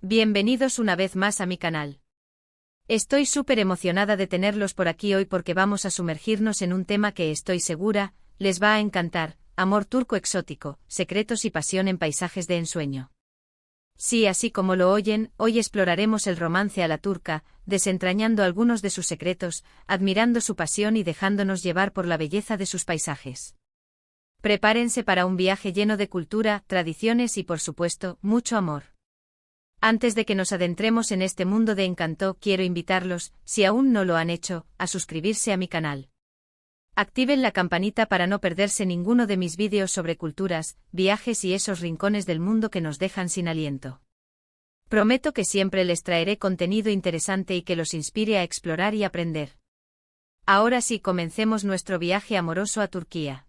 Bienvenidos una vez más a mi canal. Estoy súper emocionada de tenerlos por aquí hoy porque vamos a sumergirnos en un tema que estoy segura les va a encantar: amor turco exótico, secretos y pasión en paisajes de ensueño. Sí, así como lo oyen, hoy exploraremos el romance a la turca, desentrañando algunos de sus secretos, admirando su pasión y dejándonos llevar por la belleza de sus paisajes. Prepárense para un viaje lleno de cultura, tradiciones y, por supuesto, mucho amor. Antes de que nos adentremos en este mundo de encanto, quiero invitarlos, si aún no lo han hecho, a suscribirse a mi canal. Activen la campanita para no perderse ninguno de mis vídeos sobre culturas, viajes y esos rincones del mundo que nos dejan sin aliento. Prometo que siempre les traeré contenido interesante y que los inspire a explorar y aprender. Ahora sí, comencemos nuestro viaje amoroso a Turquía.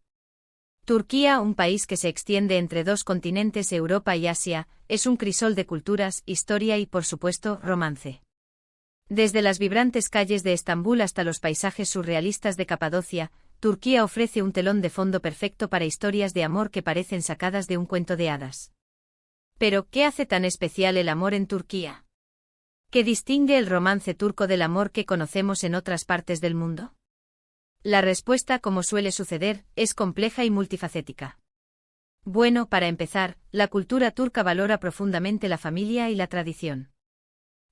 Turquía, un país que se extiende entre dos continentes, Europa y Asia, es un crisol de culturas, historia y, por supuesto, romance. Desde las vibrantes calles de Estambul hasta los paisajes surrealistas de Capadocia, Turquía ofrece un telón de fondo perfecto para historias de amor que parecen sacadas de un cuento de hadas. Pero, ¿qué hace tan especial el amor en Turquía? ¿Qué distingue el romance turco del amor que conocemos en otras partes del mundo? La respuesta, como suele suceder, es compleja y multifacética. Bueno, para empezar, la cultura turca valora profundamente la familia y la tradición.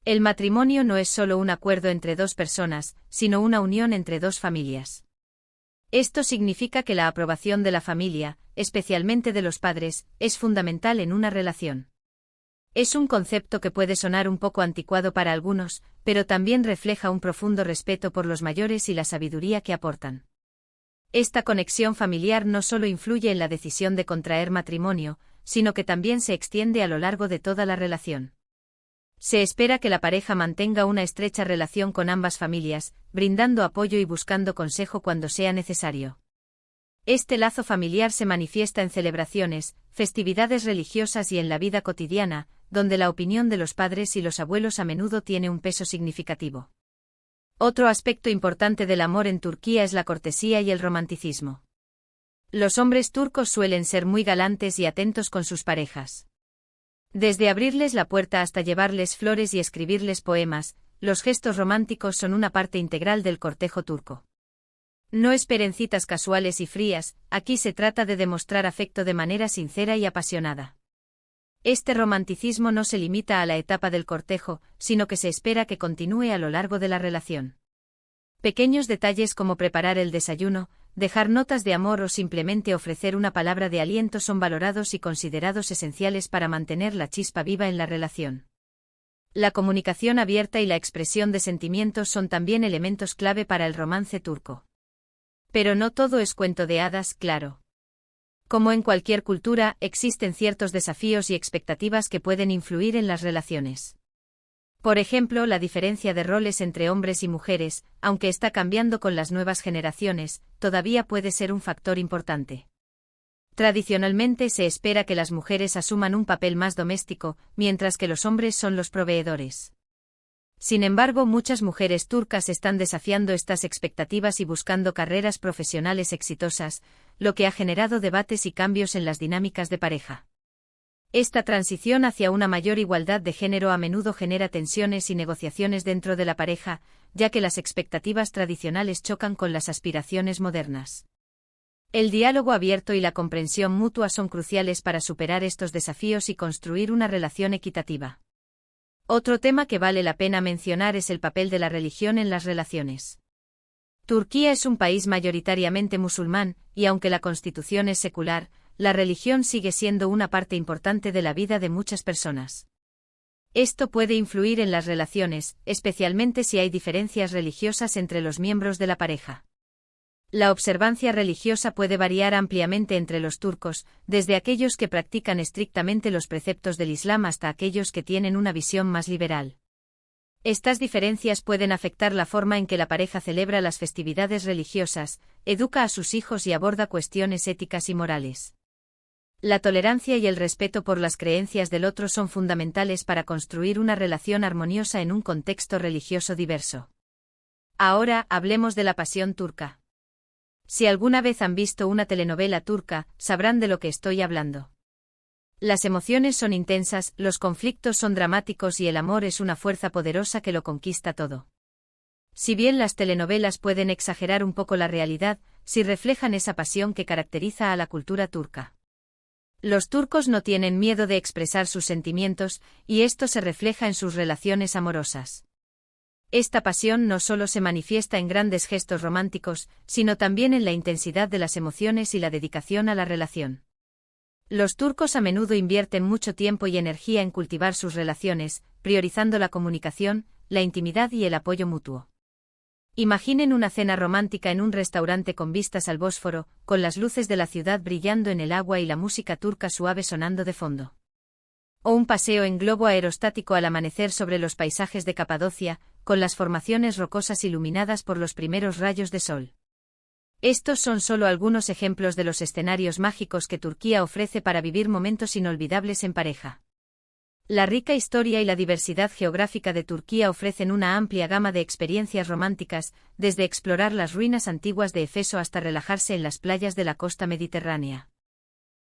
El matrimonio no es solo un acuerdo entre dos personas, sino una unión entre dos familias. Esto significa que la aprobación de la familia, especialmente de los padres, es fundamental en una relación. Es un concepto que puede sonar un poco anticuado para algunos, pero también refleja un profundo respeto por los mayores y la sabiduría que aportan. Esta conexión familiar no solo influye en la decisión de contraer matrimonio, sino que también se extiende a lo largo de toda la relación. Se espera que la pareja mantenga una estrecha relación con ambas familias, brindando apoyo y buscando consejo cuando sea necesario. Este lazo familiar se manifiesta en celebraciones, festividades religiosas y en la vida cotidiana, donde la opinión de los padres y los abuelos a menudo tiene un peso significativo. Otro aspecto importante del amor en Turquía es la cortesía y el romanticismo. Los hombres turcos suelen ser muy galantes y atentos con sus parejas. Desde abrirles la puerta hasta llevarles flores y escribirles poemas, los gestos románticos son una parte integral del cortejo turco. No esperen citas casuales y frías, aquí se trata de demostrar afecto de manera sincera y apasionada. Este romanticismo no se limita a la etapa del cortejo, sino que se espera que continúe a lo largo de la relación. Pequeños detalles como preparar el desayuno, dejar notas de amor o simplemente ofrecer una palabra de aliento son valorados y considerados esenciales para mantener la chispa viva en la relación. La comunicación abierta y la expresión de sentimientos son también elementos clave para el romance turco. Pero no todo es cuento de hadas, claro. Como en cualquier cultura, existen ciertos desafíos y expectativas que pueden influir en las relaciones. Por ejemplo, la diferencia de roles entre hombres y mujeres, aunque está cambiando con las nuevas generaciones, todavía puede ser un factor importante. Tradicionalmente se espera que las mujeres asuman un papel más doméstico, mientras que los hombres son los proveedores. Sin embargo, muchas mujeres turcas están desafiando estas expectativas y buscando carreras profesionales exitosas, lo que ha generado debates y cambios en las dinámicas de pareja. Esta transición hacia una mayor igualdad de género a menudo genera tensiones y negociaciones dentro de la pareja, ya que las expectativas tradicionales chocan con las aspiraciones modernas. El diálogo abierto y la comprensión mutua son cruciales para superar estos desafíos y construir una relación equitativa. Otro tema que vale la pena mencionar es el papel de la religión en las relaciones. Turquía es un país mayoritariamente musulmán, y aunque la constitución es secular, la religión sigue siendo una parte importante de la vida de muchas personas. Esto puede influir en las relaciones, especialmente si hay diferencias religiosas entre los miembros de la pareja. La observancia religiosa puede variar ampliamente entre los turcos, desde aquellos que practican estrictamente los preceptos del Islam hasta aquellos que tienen una visión más liberal. Estas diferencias pueden afectar la forma en que la pareja celebra las festividades religiosas, educa a sus hijos y aborda cuestiones éticas y morales. La tolerancia y el respeto por las creencias del otro son fundamentales para construir una relación armoniosa en un contexto religioso diverso. Ahora, hablemos de la pasión turca. Si alguna vez han visto una telenovela turca, sabrán de lo que estoy hablando. Las emociones son intensas, los conflictos son dramáticos y el amor es una fuerza poderosa que lo conquista todo. Si bien las telenovelas pueden exagerar un poco la realidad, sí reflejan esa pasión que caracteriza a la cultura turca. Los turcos no tienen miedo de expresar sus sentimientos, y esto se refleja en sus relaciones amorosas. Esta pasión no solo se manifiesta en grandes gestos románticos, sino también en la intensidad de las emociones y la dedicación a la relación. Los turcos a menudo invierten mucho tiempo y energía en cultivar sus relaciones, priorizando la comunicación, la intimidad y el apoyo mutuo. Imaginen una cena romántica en un restaurante con vistas al Bósforo, con las luces de la ciudad brillando en el agua y la música turca suave sonando de fondo. O un paseo en globo aerostático al amanecer sobre los paisajes de Capadocia, con las formaciones rocosas iluminadas por los primeros rayos de sol. Estos son solo algunos ejemplos de los escenarios mágicos que Turquía ofrece para vivir momentos inolvidables en pareja. La rica historia y la diversidad geográfica de Turquía ofrecen una amplia gama de experiencias románticas, desde explorar las ruinas antiguas de Éfeso hasta relajarse en las playas de la costa mediterránea.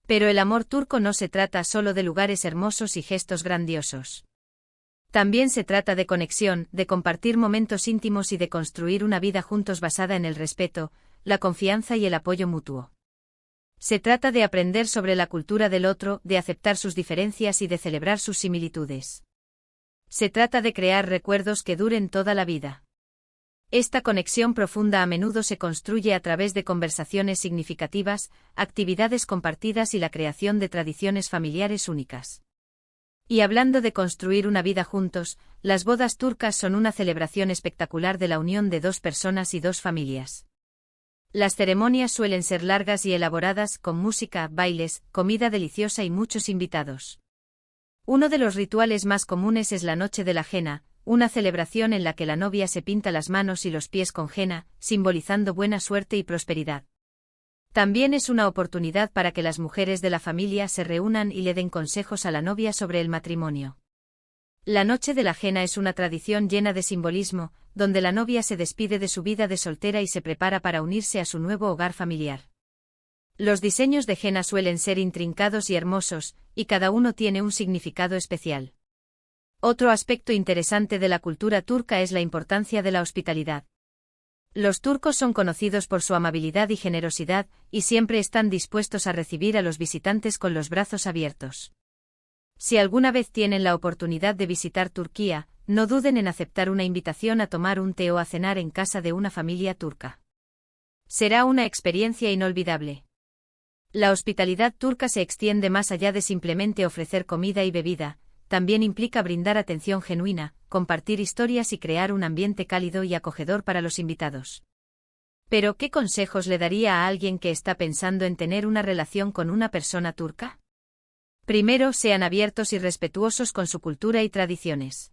Pero el amor turco no se trata solo de lugares hermosos y gestos grandiosos. También se trata de conexión, de compartir momentos íntimos y de construir una vida juntos basada en el respeto, la confianza y el apoyo mutuo. Se trata de aprender sobre la cultura del otro, de aceptar sus diferencias y de celebrar sus similitudes. Se trata de crear recuerdos que duren toda la vida. Esta conexión profunda a menudo se construye a través de conversaciones significativas, actividades compartidas y la creación de tradiciones familiares únicas. Y hablando de construir una vida juntos, las bodas turcas son una celebración espectacular de la unión de dos personas y dos familias. Las ceremonias suelen ser largas y elaboradas, con música, bailes, comida deliciosa y muchos invitados. Uno de los rituales más comunes es la noche de la henna, una celebración en la que la novia se pinta las manos y los pies con henna, simbolizando buena suerte y prosperidad. También es una oportunidad para que las mujeres de la familia se reúnan y le den consejos a la novia sobre el matrimonio. La noche de la henna es una tradición llena de simbolismo, donde la novia se despide de su vida de soltera y se prepara para unirse a su nuevo hogar familiar. Los diseños de henna suelen ser intrincados y hermosos, y cada uno tiene un significado especial. Otro aspecto interesante de la cultura turca es la importancia de la hospitalidad. Los turcos son conocidos por su amabilidad y generosidad, y siempre están dispuestos a recibir a los visitantes con los brazos abiertos. Si alguna vez tienen la oportunidad de visitar Turquía, no duden en aceptar una invitación a tomar un té o a cenar en casa de una familia turca. Será una experiencia inolvidable. La hospitalidad turca se extiende más allá de simplemente ofrecer comida y bebida, también implica brindar atención genuina, compartir historias y crear un ambiente cálido y acogedor para los invitados. Pero, ¿qué consejos le daría a alguien que está pensando en tener una relación con una persona turca? Primero, sean abiertos y respetuosos con su cultura y tradiciones.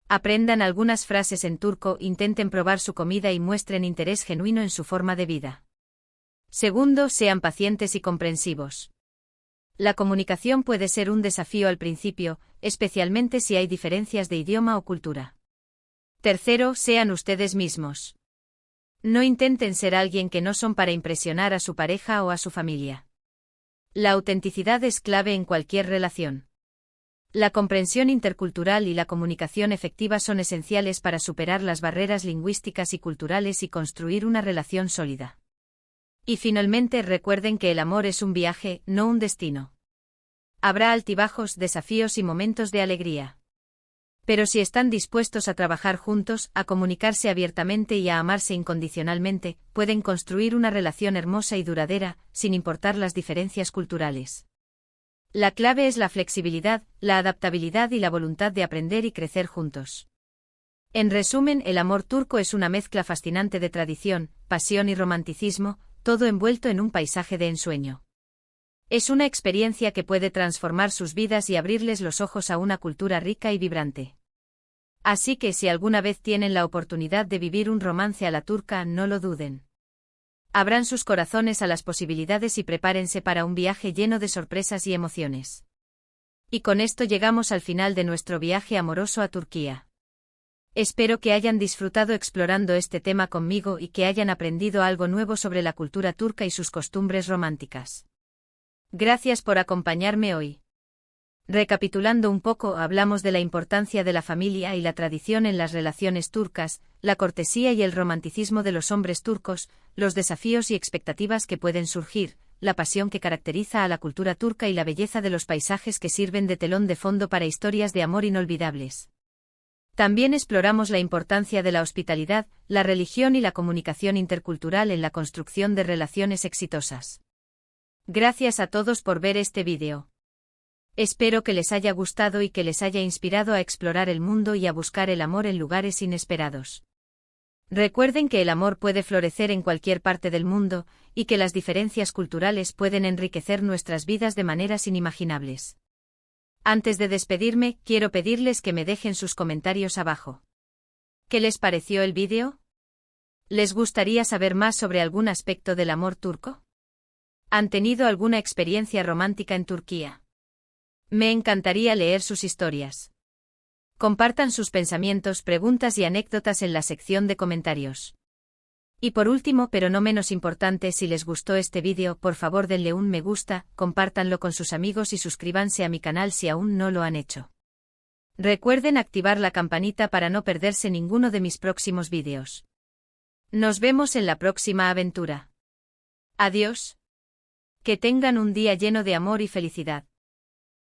Aprendan algunas frases en turco, intenten probar su comida y muestren interés genuino en su forma de vida. Segundo, sean pacientes y comprensivos. La comunicación puede ser un desafío al principio, especialmente si hay diferencias de idioma o cultura. Tercero, sean ustedes mismos. No intenten ser alguien que no son para impresionar a su pareja o a su familia. La autenticidad es clave en cualquier relación. La comprensión intercultural y la comunicación efectiva son esenciales para superar las barreras lingüísticas y culturales y construir una relación sólida. Y finalmente recuerden que el amor es un viaje, no un destino. Habrá altibajos, desafíos y momentos de alegría. Pero si están dispuestos a trabajar juntos, a comunicarse abiertamente y a amarse incondicionalmente, pueden construir una relación hermosa y duradera, sin importar las diferencias culturales. La clave es la flexibilidad, la adaptabilidad y la voluntad de aprender y crecer juntos. En resumen, el amor turco es una mezcla fascinante de tradición, pasión y romanticismo, todo envuelto en un paisaje de ensueño. Es una experiencia que puede transformar sus vidas y abrirles los ojos a una cultura rica y vibrante. Así que si alguna vez tienen la oportunidad de vivir un romance a la turca, no lo duden. Abran sus corazones a las posibilidades y prepárense para un viaje lleno de sorpresas y emociones. Y con esto llegamos al final de nuestro viaje amoroso a Turquía. Espero que hayan disfrutado explorando este tema conmigo y que hayan aprendido algo nuevo sobre la cultura turca y sus costumbres románticas. Gracias por acompañarme hoy. Recapitulando un poco, hablamos de la importancia de la familia y la tradición en las relaciones turcas, la cortesía y el romanticismo de los hombres turcos, los desafíos y expectativas que pueden surgir, la pasión que caracteriza a la cultura turca y la belleza de los paisajes que sirven de telón de fondo para historias de amor inolvidables. También exploramos la importancia de la hospitalidad, la religión y la comunicación intercultural en la construcción de relaciones exitosas. Gracias a todos por ver este vídeo. Espero que les haya gustado y que les haya inspirado a explorar el mundo y a buscar el amor en lugares inesperados. Recuerden que el amor puede florecer en cualquier parte del mundo, y que las diferencias culturales pueden enriquecer nuestras vidas de maneras inimaginables. Antes de despedirme, quiero pedirles que me dejen sus comentarios abajo. ¿Qué les pareció el vídeo? ¿Les gustaría saber más sobre algún aspecto del amor turco? ¿Han tenido alguna experiencia romántica en Turquía? Me encantaría leer sus historias. Compartan sus pensamientos, preguntas y anécdotas en la sección de comentarios. Y por último, pero no menos importante, si les gustó este vídeo, por favor denle un me gusta, compártanlo con sus amigos y suscríbanse a mi canal si aún no lo han hecho. Recuerden activar la campanita para no perderse ninguno de mis próximos vídeos. Nos vemos en la próxima aventura. Adiós. Que tengan un día lleno de amor y felicidad.